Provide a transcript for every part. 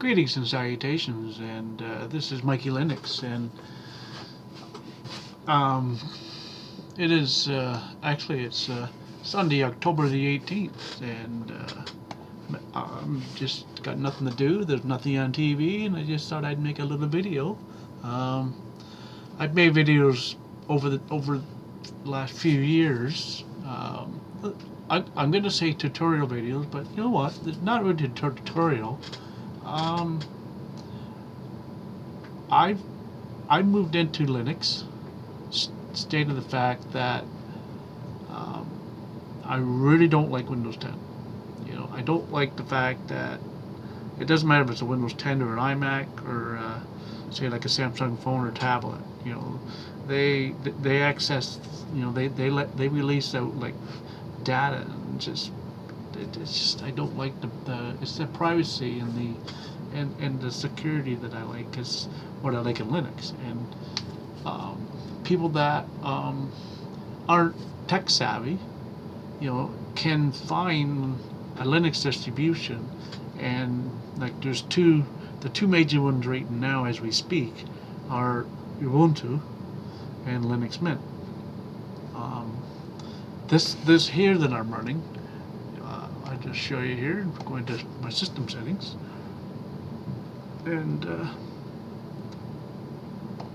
Greetings and salutations, and this is Mikey Linux, and um, it is actually it's Sunday, October the 18th, and I'm just got nothing to do. There's nothing on TV, and I just thought I'd make a little video. Um, I've made videos over the last few years. I'm going to say tutorial videos, but you know what? It's not really a tutorial. I moved into Linux, stating the fact that I really don't like Windows 10. You know, I don't like the fact that it doesn't matter if it's a Windows 10 or an iMac or say like a Samsung phone or tablet. You know, they access. You know, they release out like data and it's just I don't like it's the privacy and the security that I like is what I like in Linux, and people that aren't tech savvy, you know, can find a Linux distribution, and like there's the two major ones right now as we speak are Ubuntu and Linux Mint. This here that I'm running, I just show you here. Go into my system settings and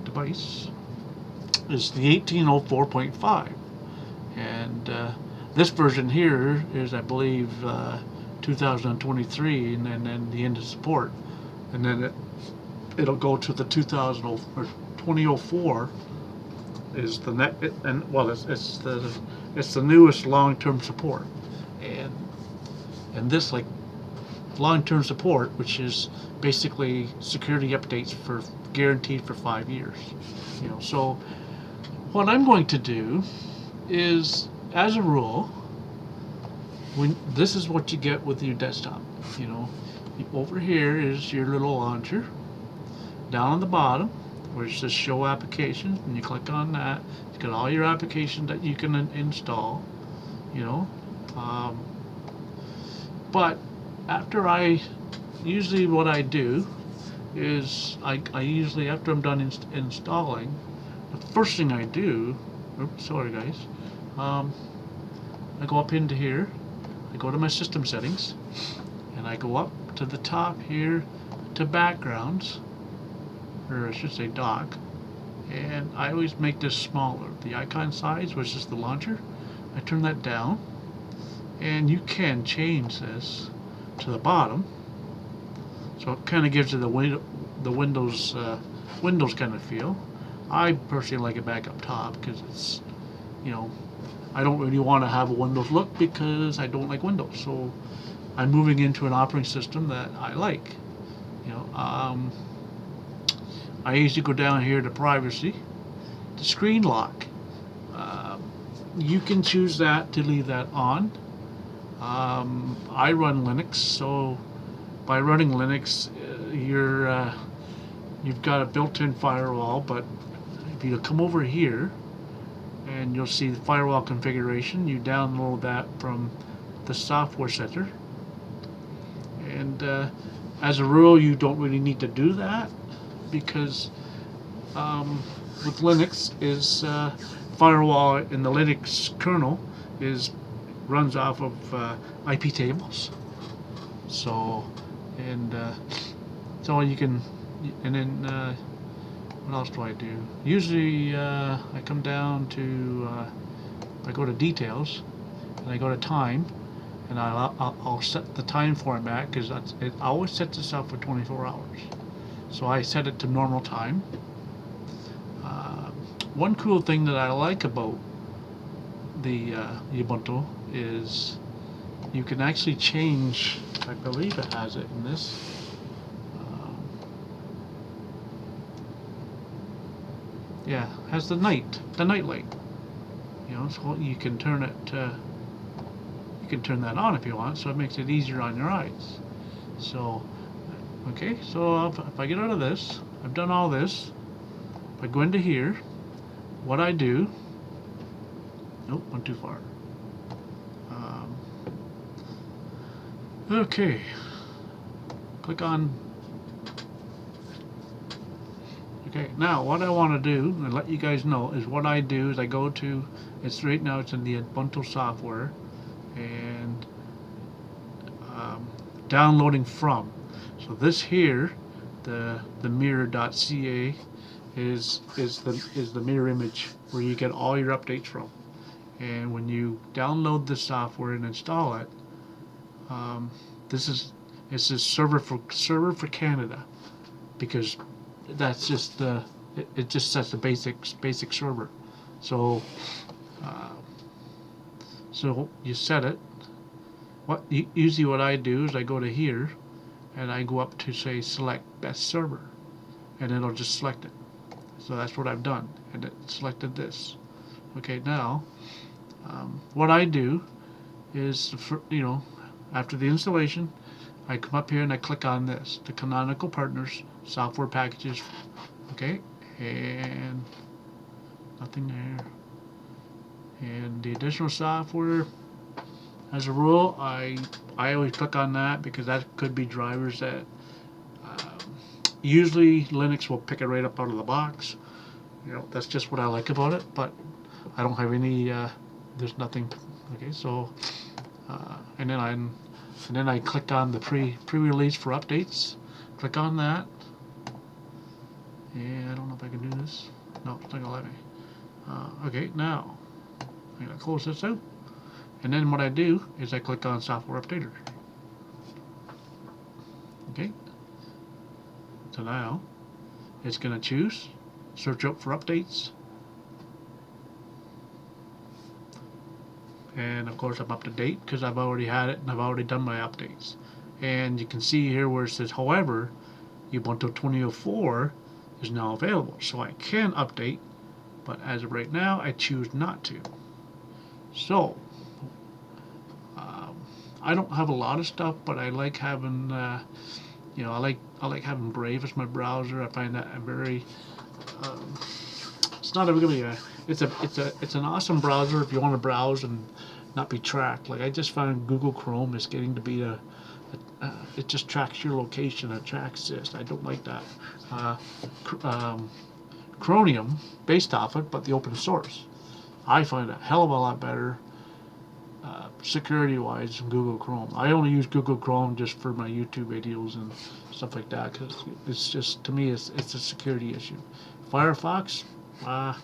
device is the 1804.5, and this version here is, I believe, 2023, and then the end of support, and then it'll go to the 2004 is the net, and well, it's the newest long-term support, and this like long-term support, which is basically security updates for guaranteed for 5 years. You know, so what I'm going to do is, as a rule, this is what you get with your desktop. You know, over here is your little launcher. Down on the bottom, where it says Show Applications, and you click on that. It's got all your applications that you can install. You know, but after usually what I do is I usually, after I'm done installing, the first thing I do, oops, sorry guys, I go up into here, I go to my system settings, and I go up to the top here to backgrounds, or I should say dock, and I always make this smaller. The icon size, which is the launcher, I turn that down, and you can change this to the bottom, so it kind of gives you the Windows kind of feel. I personally like it back up top because it's, you know, I don't really want to have a Windows look because I don't like Windows, so I'm moving into an operating system that I like. You know, I usually go down here to privacy, the screen lock. You can choose that to leave that on. I run Linux, so by running Linux, you've got a built-in firewall. But if you come over here, and you'll see the firewall configuration, you download that from the software center. And as a rule, you don't really need to do that because with Linux is firewall in the Linux kernel runs off of IP tables. So so you can, and then what else do I do? Usually I come down to I go to details and I go to time, and I'll set the time format because it always sets itself for 24 hours. So I set it to normal time. One cool thing that I like about the Ubuntu is you can actually change, I believe it has it in this, yeah, has the night light. You know, so you can turn it you can turn that on if you want, so it makes it easier on your eyes. So okay, so if I get out of this, I've done all this. If I go into here, what I do, nope, went too far. Okay, click on Okay, now what I want to do and let you guys know is what I do is I go to, it's right now it's in the Ubuntu software, and downloading from. So this here, the mirror.ca is the mirror image where you get all your updates from. And when you download the software and install it, this is it's a server for Canada, because that's just it just sets the basic server. So uh, so you set it. Usually what I do is I go to here and I go up to say select best server, and it'll just select it. So that's what I've done, and it selected this. Okay, now what I do is, after the installation, I come up here and I click on this, the Canonical Partners software packages. Okay, and nothing there. And the additional software, as a rule, I always click on that because that could be drivers that usually Linux will pick it right up out of the box. That's just what I like about it. But I don't have any. There's nothing. Okay, so and then I click on the pre-release for updates. Click on that. Yeah, I don't know if I can do this. No, it's not gonna let me. Okay, now I'm gonna close this out. And then what I do is I click on Software Updater. Okay. So now it's going to choose, search up for updates. And of course I'm up to date because I've already had it and I've already done my updates. And you can see here where it says, however, Ubuntu 2004 is now available. So I can update, but as of right now, I choose not to. So I don't have a lot of stuff, but I like having, I like having Brave as my browser. I find that a very, it's not a really it's an awesome browser if you want to browse and not be tracked. Like I just found Google Chrome is getting to be it just tracks your location. It tracks this. I don't like that. Chromium, based off it, but the open source, I find a hell of a lot better. Security-wise than Google Chrome. I only use Google Chrome just for my YouTube videos and stuff like that because it's just, to me, it's a security issue. Firefox, I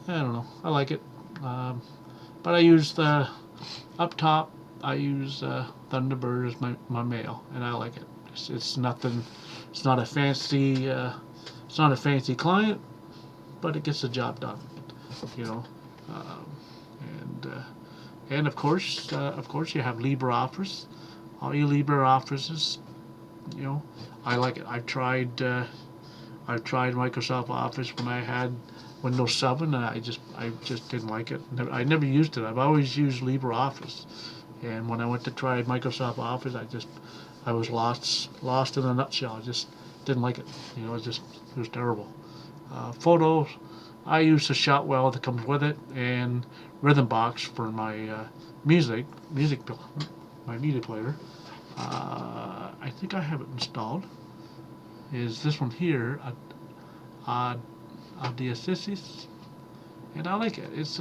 don't know. I like it, but I use the up top. I use Thunderbird as my mail, and I like it. It's nothing. It's not a fancy. It's not a fancy client, but it gets the job done. And of course, you have LibreOffice. All you LibreOffices, I like it. I've tried Microsoft Office when I had Windows 7, and I just didn't like it. I never used it. I've always used LibreOffice, and when I went to try Microsoft Office, I was lost in a nutshell. I just didn't like it. It was terrible. Photos, I use the Shotwell that comes with it, and Rhythmbox for my music player. I think I have it installed. Is this one here, Audacity, and I like it. It's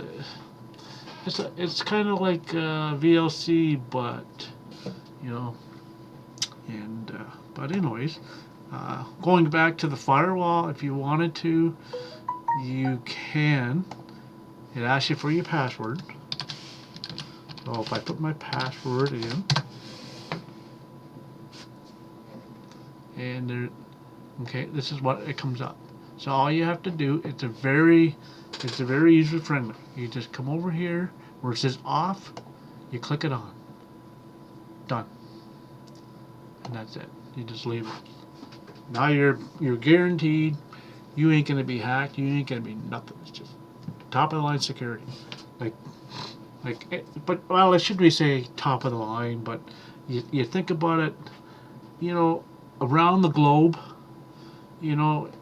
kind of like VLC, but but anyways, going back to the firewall, if you wanted to, you can. It asks you for your password. So if I put my password in, and there, okay, this is what it comes up. So all you have to do, it's a very user friendly. You just come over here where it says off, you click it on. Done. And that's it. You just leave it. Now you're guaranteed you ain't gonna be hacked, you ain't gonna be nothing. It's just top of the line security. But well, I shouldn't say top of the line, but you think about it, around the globe, you'd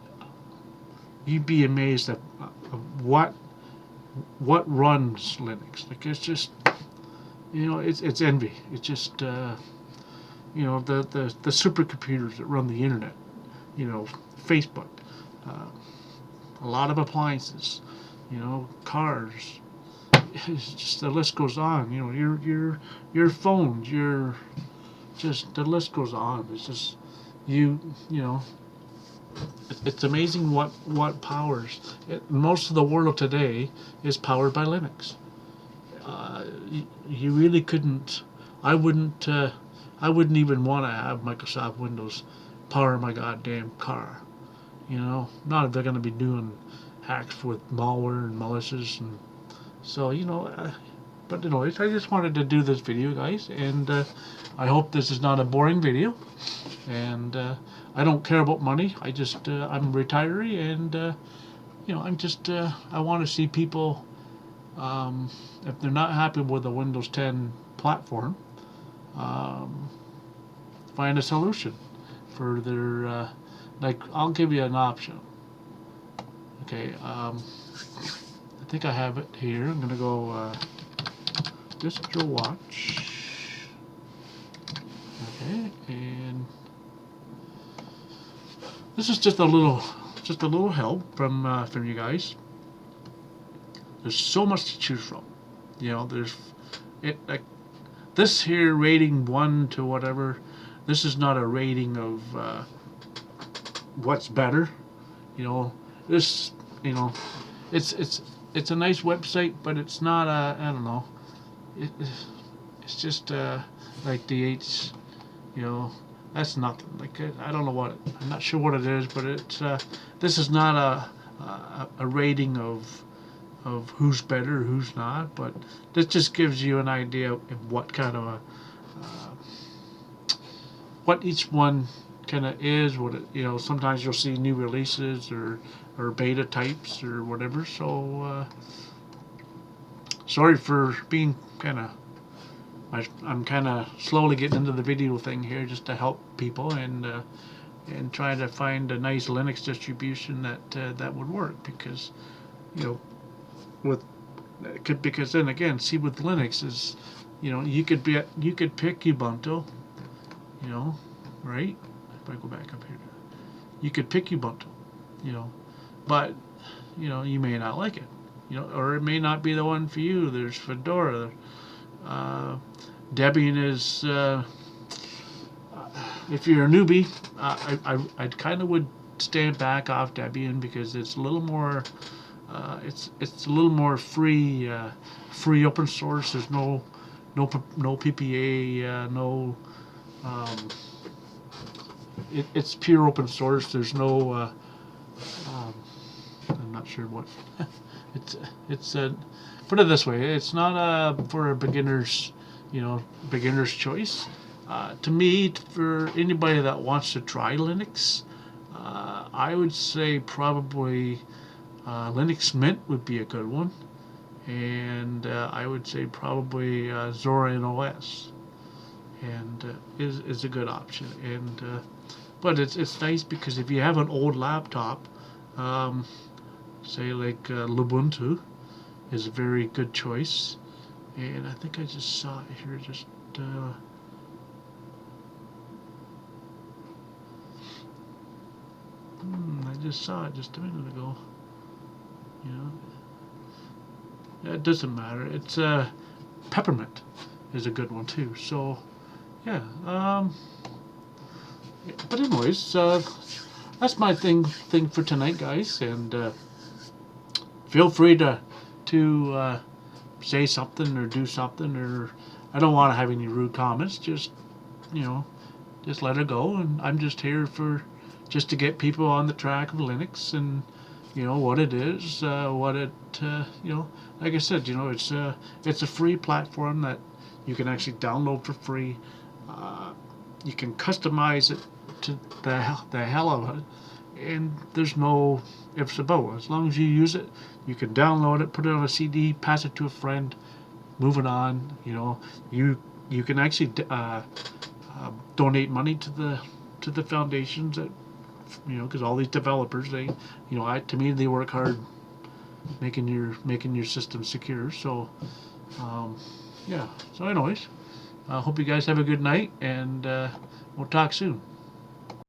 be amazed at what runs Linux. Like it's just, it's envy. It's just, the supercomputers that run the internet, Facebook, uh, a lot of appliances, cars. It's just the list goes on. Your phones, your just the list goes on. It's just you you know it's amazing what powers most of the world today is powered by Linux. You really couldn't. I wouldn't. I wouldn't even want to have Microsoft Windows power my goddamn car. Not if they're going to be doing hacks with malware and malicious, and so but anyways, I just wanted to do this video, guys, and I hope this is not a boring video. And I don't care about money. I'm a retiree, and I'm just I want to see people, if they're not happy with the Windows 10 platform, um, find a solution for their like I'll give you an option. Okay, I think I have it here. I'm gonna go distro watch. Okay, and this is just a little help from you guys. There's so much to choose from. There's it like this here rating 1 to whatever. This is not a rating of what's better. This it's a nice website, but it's not a, I don't know. It's just like DH. That's nothing. Like I don't know what I'm not sure what it is, but it's this is not a rating of who's better, who's not. But this just gives you an idea of what kind of what each one kind of is. What it, sometimes you'll see new releases or beta types or whatever. So sorry for being kind of. I'm kind of slowly getting into the video thing here just to help people and try to find a nice Linux distribution that would work, because with because then again, see, with Linux is you could pick Ubuntu, right? If I go back up here, you could pick Ubuntu, but you may not like it, or it may not be the one for you. There's Fedora. Debian is, if you're a newbie, I kind of would stand back off Debian, because it's a little more, it's a little more free, free open source. There's no PPA, no. It's pure open source. There's no. I'm not sure what. it's put it this way. It's not for a beginner's beginner's choice. To me, for anybody that wants to try Linux, I would say probably Linux Mint would be a good one, and I would say probably Zorin OS, and is a good option. And but it's nice, because if you have an old laptop, say like Lubuntu is a very good choice. And I think I just saw it here. I just saw it just a minute ago. It doesn't matter. It's Peppermint is a good one too. So yeah. But anyways, that's my thing for tonight, guys. And feel free to say something or do something, or I don't want to have any rude comments. Just just let it go. And I'm just here just to get people on the track of Linux, and what it is, what it like I said, it's a free platform that you can actually download for free. You can customize it to the hell of it, and there's no ifs about. As long as you use it, you can download it, put it on a CD, pass it to a friend, move it on. You can actually donate money to the foundations that because all these developers, they to me, they work hard making your system secure. So yeah. So anyways, I hope you guys have a good night, and we'll talk soon.